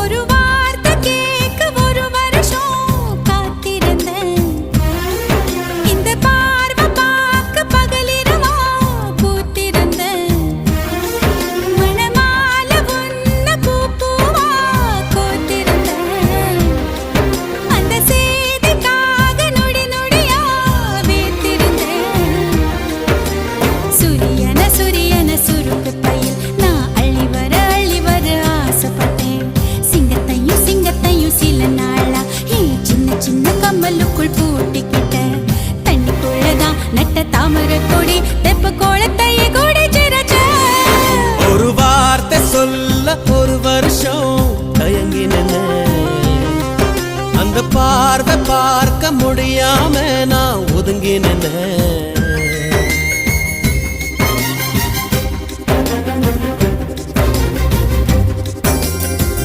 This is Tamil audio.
ஒரு வார்த்தை கேட்க ஒரு வருஷம் காத்திருந்தேன். இந்த பார்வை பார்க்க பகலிரவா பூத்திருந்தேன். மணமால உன்னை பூவா கோத்திருந்தேன். அந்த செய்திக்காக நொடி நொடியா வேத்திருந்தேன். சூரியன சுருக்கு பையில் நான் அள்ளி வர ஆசைப்பட்டேன். சிங்கத்தையும் சில நாளா சின்ன சின்ன கம்மலுக்குள் பூட்டிக்கிட்டேன். தண்ணிக்குள்ளதான் நட்ட தாமரை கொடி தெப்ப கோலத்தையே கொடி சிறச்ச. ஒரு வார்த்தை சொல்ல ஒரு வருஷம் தயங்கின. அந்த பார்வை பார்க்க முடியாம நான் ஒதுங்கின.